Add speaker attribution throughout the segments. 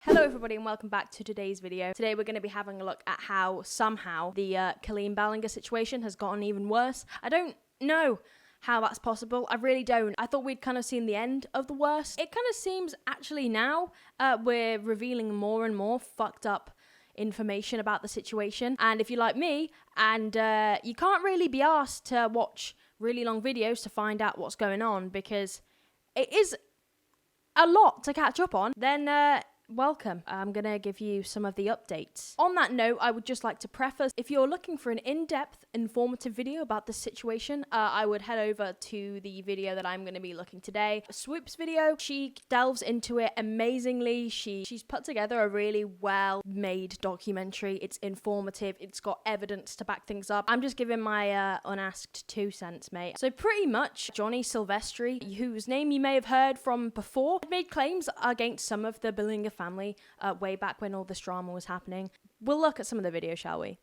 Speaker 1: Hello everybody and welcome back to today's video. Today we're going to be having a look at how somehow the Colleen Ballinger situation has gotten even worse. I don't know how that's possible. I really don't. I thought we'd kind of seen the end of the worst. It kind of seems actually now we're revealing more and more fucked up information about the situation. And if you're like me and you can't really be asked to watch really long videos to find out what's going on because it is a lot to catch up on, then welcome. I'm gonna give you some of the updates. On that note, I would just like to preface, if you're looking for an in-depth, informative video about this situation, I would head over to the video that I'm gonna be looking today. Swoop's video, she delves into it amazingly. She's put together a really well-made documentary. It's informative, it's got evidence to back things up. I'm just giving my unasked 2 cents, mate. So pretty much, Johnny Silvestri, whose name you may have heard from before, made claims against some of the Ballinger family way back when all this drama was happening. We'll look at some of the video, shall we?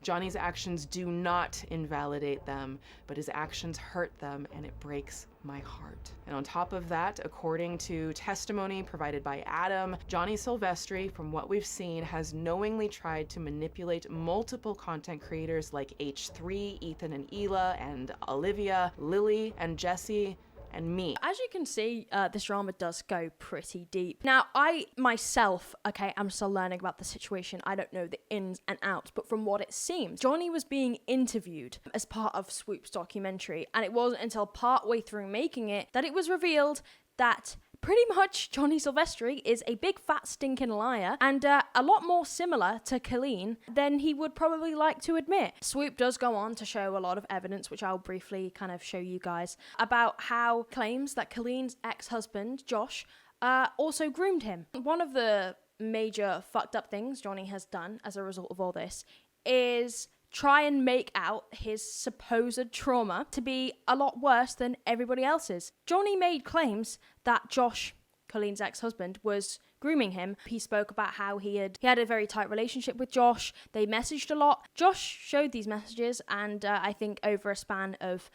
Speaker 2: Johnny's actions do not invalidate them, but his actions hurt them, and it breaks my heart. And on top of that, according to testimony provided by Adam, Johnny Silvestri, from what we've seen, has knowingly tried to manipulate multiple content creators like H3, Ethan and Ela, and Olivia, Lily, and Jesse, and me.
Speaker 1: As you can see, this drama does go pretty deep. Now, I myself, I'm still learning about the situation. I don't know the ins and outs, but from what it seems, Johnny was being interviewed as part of Swoop's documentary, and it wasn't until partway through making it that it was revealed that pretty much Johnny Silvestri is a big fat stinking liar and a lot more similar to Colleen than he would probably like to admit. Swoop does go on to show a lot of evidence, which I'll briefly kind of show you guys, about how claims that Colleen's ex-husband, Josh, also groomed him. One of the major fucked up things Johnny has done as a result of all this is try and make out his supposed trauma to be a lot worse than everybody else's. Johnny made claims that Josh, Colleen's ex-husband, was grooming him. He spoke about how he had a very tight relationship with Josh. They messaged a lot. Josh showed these messages, and I think over a span of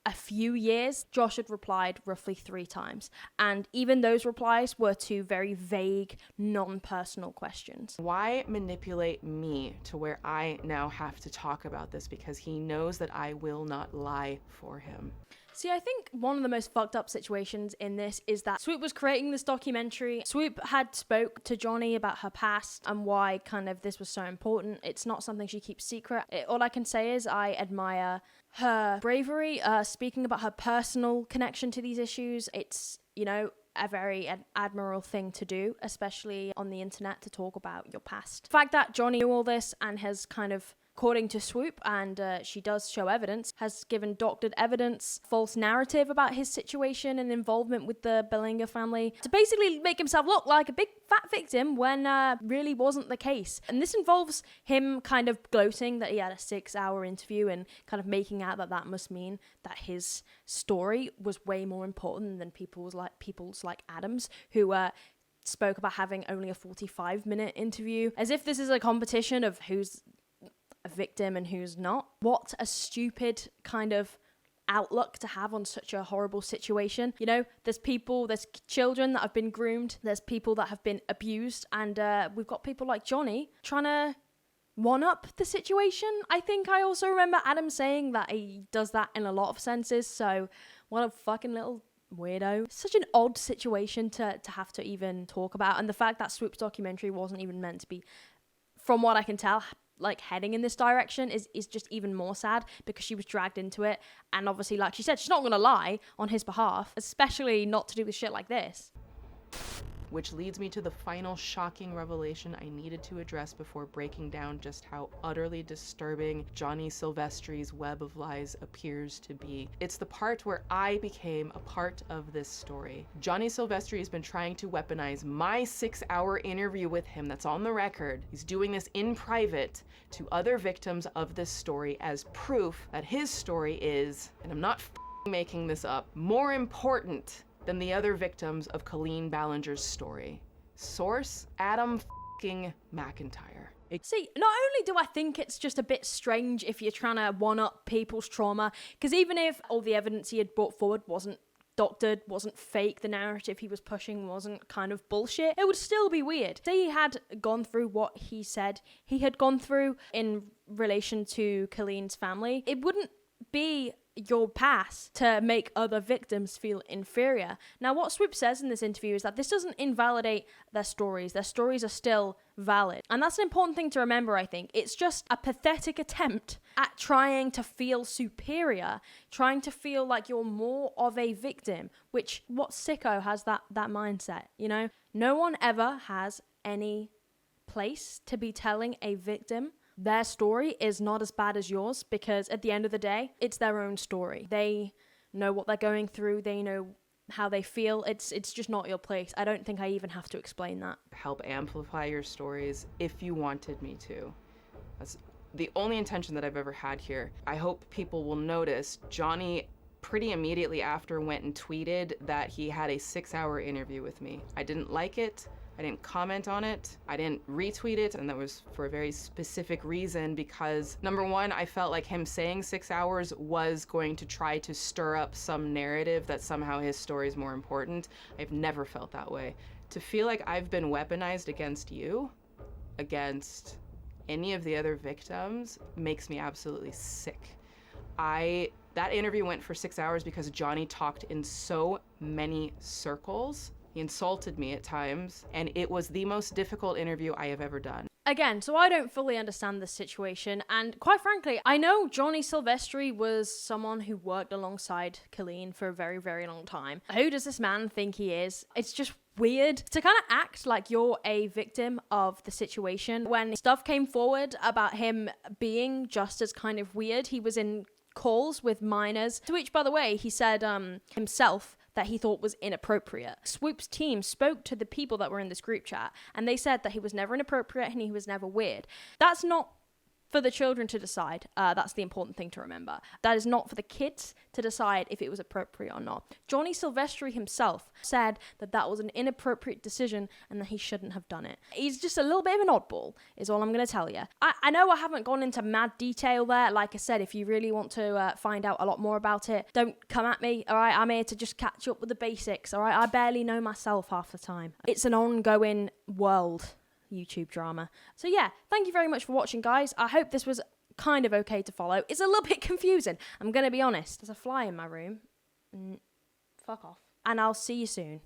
Speaker 1: a few years, Josh had replied roughly 3 times. And even those replies were to very vague, non-personal questions.
Speaker 2: Why manipulate me to where I now have to talk about this because he knows that I will not lie for him?
Speaker 1: See, I think one of the most fucked up situations in this is that Swoop was creating this documentary. Swoop had spoke to Johnny about her past and why kind of this was so important. It's not something she keeps secret. All I can say is I admire her bravery, speaking about her personal connection to these issues. It's, you know, a very admirable thing to do, especially on the internet, to talk about your past. The fact that Johnny knew all this and has kind of, according to Swoop, and she does show evidence, has given doctored evidence, false narrative about his situation and involvement with the Ballinger family to basically make himself look like a big fat victim when really wasn't the case. And this involves him kind of gloating that he had a 6-hour interview and kind of making out that that must mean that his story was way more important than people's like Adam's, who spoke about having only a 45-minute interview, as if this is a competition of who's a victim and who's not. What a stupid kind of outlook to have on such a horrible situation. You know, there's children that have been groomed, there's people that have been abused, and we've got people like Johnny trying to one-up the situation. I think I also remember Adam saying that he does that in a lot of senses, so what a fucking little weirdo. Such an odd situation to have to even talk about, and the fact that Swoop's documentary wasn't even meant to be, from what I can tell, like heading in this direction is just even more sad because she was dragged into it, and obviously, like she said, she's not gonna lie on his behalf, especially not to do with shit like this.
Speaker 2: Which leads me to the final shocking revelation I needed to address before breaking down just how utterly disturbing Johnny Silvestri's web of lies appears to be. It's the part where I became a part of this story. Johnny Silvestri has been trying to weaponize my 6-hour interview with him that's on the record. He's doing this in private to other victims of this story as proof that his story is, and I'm not making this up, more important than the other victims of Colleen Ballinger's story. Source, Adam McIntyre.
Speaker 1: See, not only do I think it's just a bit strange if you're trying to one-up people's trauma, because even if all the evidence he had brought forward wasn't doctored, wasn't fake, the narrative he was pushing wasn't kind of bullshit, it would still be weird. Say he had gone through what he said he had gone through in relation to Colleen's family, it wouldn't be your pass to make other victims feel inferior. Now, what Swoop says in this interview is that this doesn't invalidate their stories. Their stories are still valid. And that's an important thing to remember, I think. It's just a pathetic attempt at trying to feel superior, trying to feel like you're more of a victim, which, what sicko has that mindset, you know? No one ever has any place to be telling a victim their story is not as bad as yours, because at the end of the day, it's their own story. They know what they're going through. They know how they feel. It's just not your place. I don't think I even have to explain that.
Speaker 2: Help amplify your stories if you wanted me to. That's the only intention that I've ever had here. I hope people will notice Johnny pretty immediately after went and tweeted that he had a 6-hour interview with me. I didn't like it. I didn't comment on it, I didn't retweet it, and that was for a very specific reason, because number one, I felt like him saying 6 hours was going to try to stir up some narrative that somehow his story is more important. I've never felt that way. To feel like I've been weaponized against you, against any of the other victims, makes me absolutely sick. That interview went for 6 hours because Johnny talked in so many circles. He insulted me at times, and it was the most difficult interview I have ever done.
Speaker 1: Again, so I don't fully understand this situation, and quite frankly, I know Johnny Silvestri was someone who worked alongside Colleen for a very, very long time. Who does this man think he is? It's just weird to kind of act like you're a victim of the situation. When stuff came forward about him being just as kind of weird, he was in calls with minors, to which, by the way, he said himself that he thought was inappropriate. Swoop's team spoke to the people that were in this group chat, and they said that he was never inappropriate and he was never weird. That's not for the children to decide. That's the important thing to remember. That is not for the kids to decide if it was appropriate or not. Johnny Silvestri himself said that that was an inappropriate decision and that he shouldn't have done it. He's just a little bit of an oddball, is all I'm going to tell you. I know I haven't gone into mad detail there. Like I said, if you really want to find out a lot more about it, don't come at me, all right? I'm here to just catch up with the basics, all right? I barely know myself half the time. It's an ongoing world YouTube drama. So yeah, thank you very much for watching, guys. I hope this was kind of okay to follow. It's a little bit confusing, I'm gonna be honest. There's a fly in my room. Fuck off. And I'll see you soon.